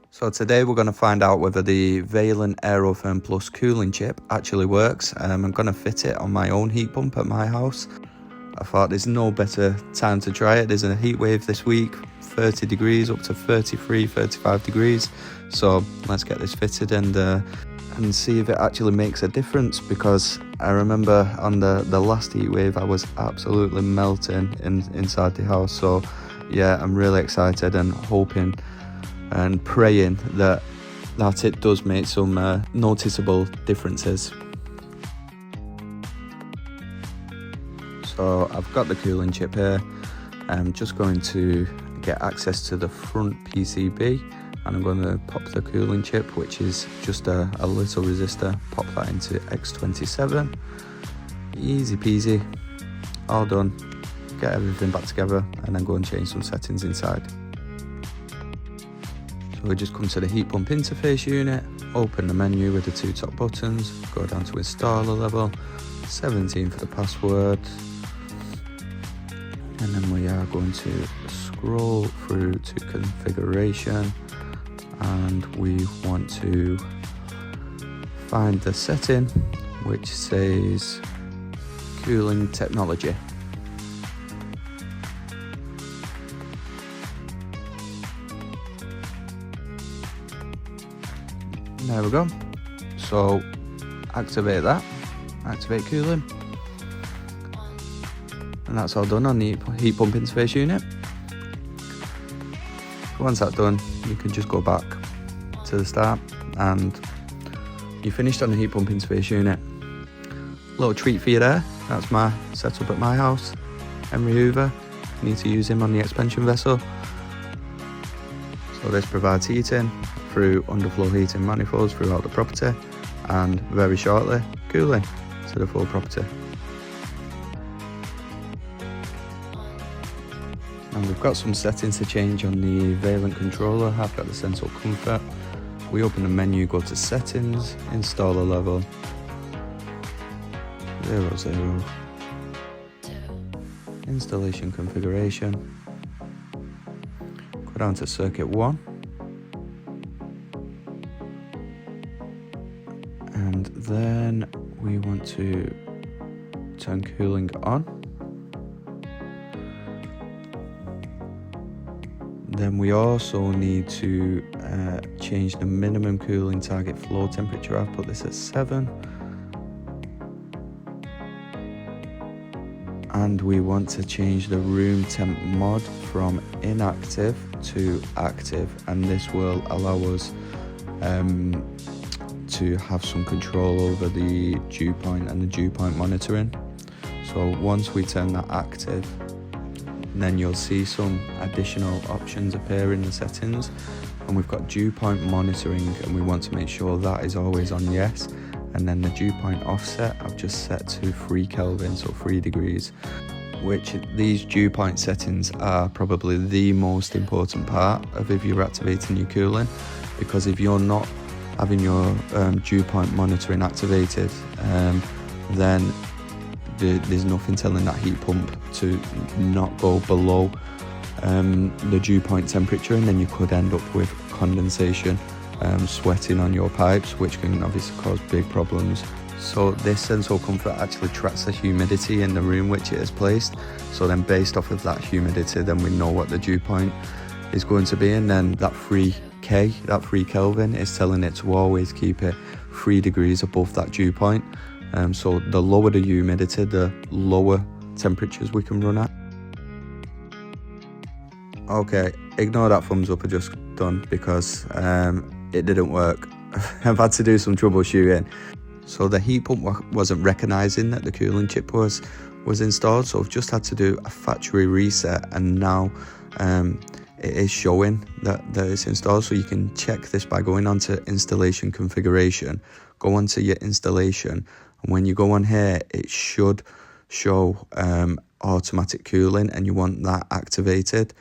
So today we're going to find out whether the Vaillant aroTHERM Plus cooling chip actually works. I'm going to fit it on my own heat pump at my house. I thought there's no better time to try it. There's a heat wave this week, 30 degrees up to 33, 35 degrees. So let's get this fitted and see if it actually makes a difference, because I remember on the last heat wave I was absolutely melting inside the house. So yeah, I'm really excited and hoping and praying that it does make some noticeable differences. So I've got the cooling chip here. I'm just going to get access to the front PCB, and I'm going to pop the cooling chip, which is just a little resistor, pop that into X27. Easy peasy, all done. Get everything back together and then go and change some settings inside. So we just come to the heat pump interface unit, open the menu with the two top buttons, go down to installer level, 17 for the password, and then we are going to scroll through to configuration, and we want to find the setting which says cooling technology. There we go. So activate that, activate cooling, and that's all done on the heat pump interface unit. Once that's done, you can just go back to the start and you're finished on the heat pump interface unit. Little treat for you there. That's my setup at my house. Henry Hoover, need to use him on the expansion vessel. So this provides heating through underfloor heating manifolds throughout the property, and very shortly cooling to the full property. And we've got some settings to change on the Vaillant controller. I've got the Sensor Comfort. We open the menu, go to settings, installer level, 00, installation configuration, go down to circuit 1, and then we want to turn cooling on. Then we also need to change the minimum cooling target flow temperature. I've put this at 7. And we want to change the room temp mod from inactive to active, and this will allow us to have some control over the dew point and the dew point monitoring. So once we turn that active, then you'll see some additional options appear in the settings, and we've got dew point monitoring, and we want to make sure that is always on yes. And then the dew point offset I've just set to 3 Kelvin, so 3 degrees, which these dew point settings are probably the most important part of if you're activating your cooling, because if you're not having your dew point monitoring activated, then there's nothing telling that heat pump to not go below the dew point temperature, and then you could end up with condensation, sweating on your pipes, which can obviously cause big problems. So this Sensor Comfort actually tracks the humidity in the room which it is placed. So then based off of that humidity, then we know what the dew point is going to be, and then that 3 Kelvin is telling it to always keep it 3 degrees above that dew point. So the lower the humidity, the lower temperatures we can run at. Okay, ignore that thumbs up I just done, because it didn't work. I've had to do some troubleshooting. So the heat pump wasn't recognising that the cooling chip was installed, so I've just had to do a factory reset, and now it is showing that it's installed. So you can check this by going onto installation configuration, go onto your installation, and when you go on here it should show automatic cooling, and you want that activated.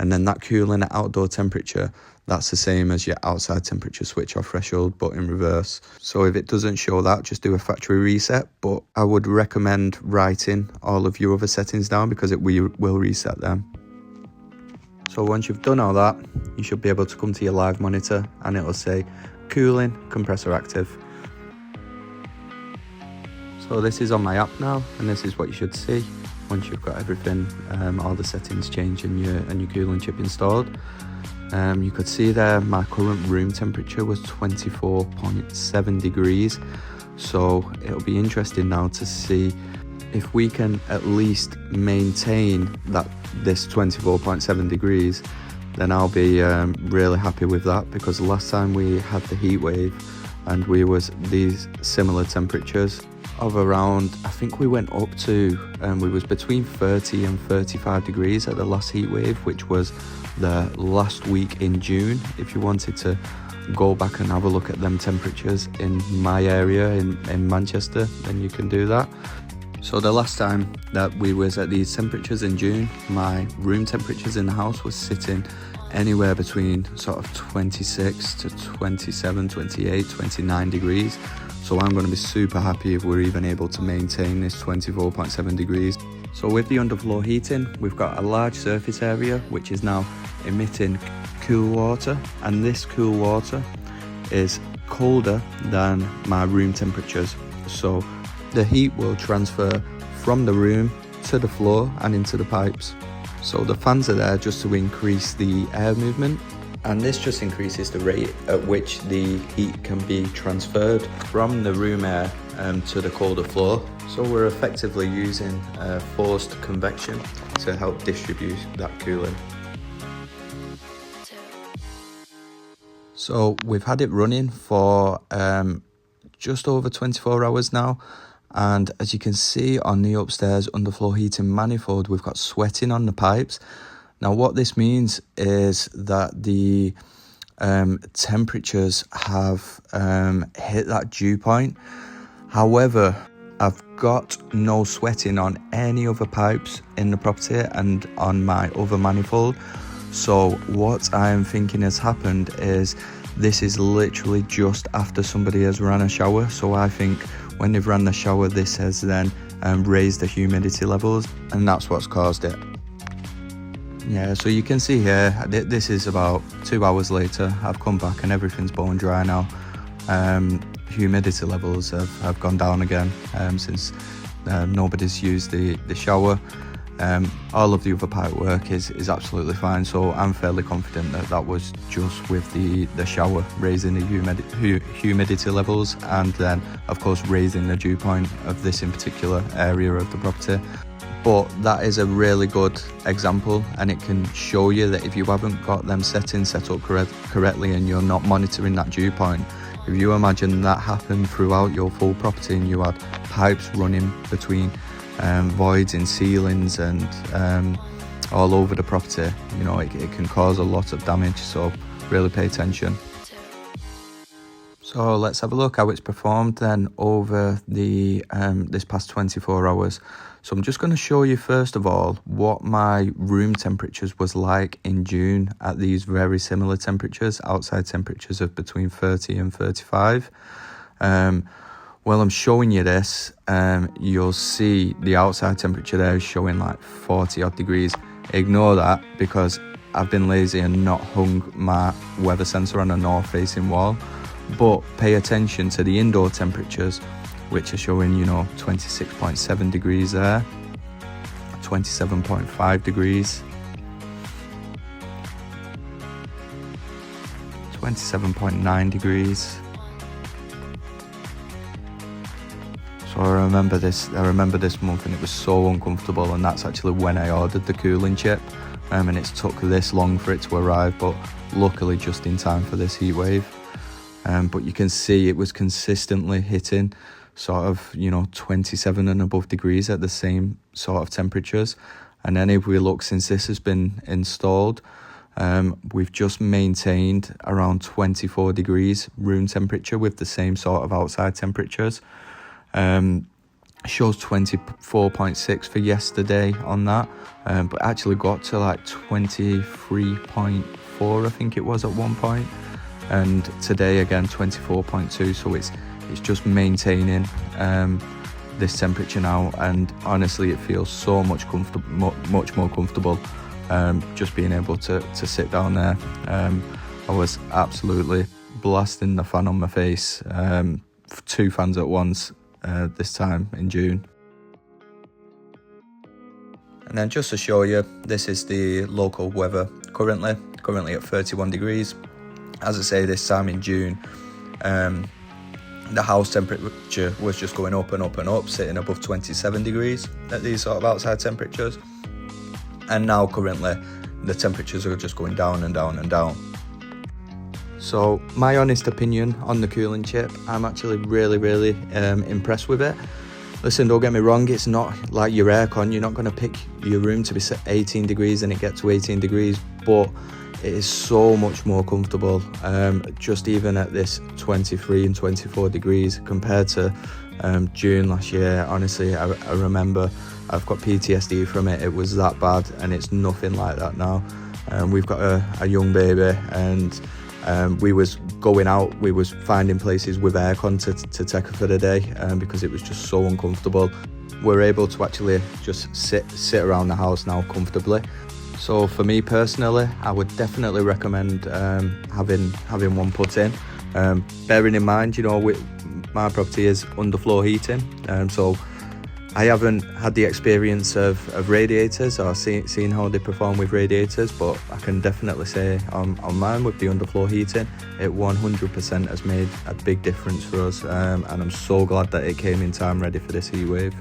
And then that cooling at outdoor temperature, that's the same as your outside temperature switch off threshold, but in reverse. So if it doesn't show that, just do a factory reset. But I would recommend writing all of your other settings down, because it will reset them. So So once you've done all that, you should be able to come to your live monitor and it'll say cooling, compressor active. So this is on my app now, and this is what you should see once you've got everything, all the settings changed and your cooling chip installed. You could see there my current room temperature was 24.7 degrees. So it'll be interesting now to see if we can at least maintain this 24.7 degrees, then I'll be really happy with that, because last time we had the heat wave and we was these similar temperatures of around, I think we went up to, we was between 30 and 35 degrees at the last heat wave, which was the last week in June. If you wanted to go back and have a look at them temperatures in my area in Manchester, then you can do that. So the last time that we was at these temperatures in June, my room temperatures in the house was sitting anywhere between sort of 26 to 27, 28, 29 degrees. So I'm going to be super happy if we're even able to maintain this 24.7 degrees. So with the underfloor heating, we've got a large surface area which is now emitting cool water, and this cool water is colder than my room temperatures. So the heat will transfer from the room to the floor and into the pipes. So the fans are there just to increase the air movement, and this just increases the rate at which the heat can be transferred from the room air to the colder floor. So we're effectively using forced convection to help distribute that cooling. So we've had it running for just over 24 hours now, and as you can see on the upstairs underfloor heating manifold, we've got sweating on the pipes. Now what this means is that the temperatures have hit that dew point. However, I've got no sweating on any other pipes in the property and on my other manifold. So what I'm thinking has happened is this is literally just after somebody has ran a shower. So I think when they've ran the shower, this has then raised the humidity levels, and that's what's caused it. Yeah, so you can see here, this is about 2 hours later. I've come back and everything's bone dry now. Humidity levels have gone down again since nobody's used the shower. All of the other pipe work is absolutely fine, so I'm fairly confident that was just with the shower raising the humidity levels, and then of course raising the dew point of this in particular area of the property. But that is a really good example, and it can show you that if you haven't got them settings set up correctly and you're not monitoring that dew point, if you imagine that happened throughout your full property and you had pipes running between voids in ceilings and all over the property, you know, it can cause a lot of damage, so really pay attention. So let's have a look how it's performed then over the this past 24 hours. So I'm just going to show you first of all what my room temperatures was like in June at these very similar temperatures, outside temperatures of between 30 and 35. While I'm showing you this, you'll see the outside temperature there is showing like 40 odd degrees. Ignore that because I've been lazy and not hung my weather sensor on a north facing wall. But pay attention to the indoor temperatures, which are showing, you know, 26.7 degrees there, 27.5 degrees, 27.9 degrees. So I remember this month, and it was so uncomfortable, and that's actually when I ordered the cooling chip, and it's took this long for it to arrive, but luckily just in time for this heat wave. But you can see it was consistently hitting sort of, you know, 27 and above degrees at the same sort of temperatures. And then if we look, since this has been installed, we've just maintained around 24 degrees room temperature with the same sort of outside temperatures. Shows 24.6 for yesterday on that, but actually got to like 23.4, I think it was at one point. And today again 24.2, so it's just maintaining this temperature now, and honestly it feels so much more comfortable just being able to sit down there. I was absolutely blasting the fan on my face, 2 fans at once this time in June. And then just to show you, this is the local weather currently at 31 degrees. As I say, this time in June, the house temperature was just going up and up and up, sitting above 27 degrees at these sort of outside temperatures. And now currently, the temperatures are just going down and down and down. So my honest opinion on the cooling chip, I'm actually really impressed with it. Listen, don't get me wrong, it's not like your aircon. You're not going to pick your room to be set 18 degrees and it gets to 18 degrees, but it is so much more comfortable, just even at this 23 and 24 degrees compared to June last year. Honestly, I remember, I've got PTSD from it. It was that bad, and it's nothing like that now. We've got a young baby, and we was going out, we was finding places with aircon to take her for the day, because it was just so uncomfortable. We're able to actually just sit around the house now comfortably. So for me personally, I would definitely recommend having one put in. Bearing in mind, you know, my property is underfloor heating, so I haven't had the experience of radiators or seen how they perform with radiators, but I can definitely say on mine with the underfloor heating, it 100% has made a big difference for us, and I'm so glad that it came in time ready for this heat wave.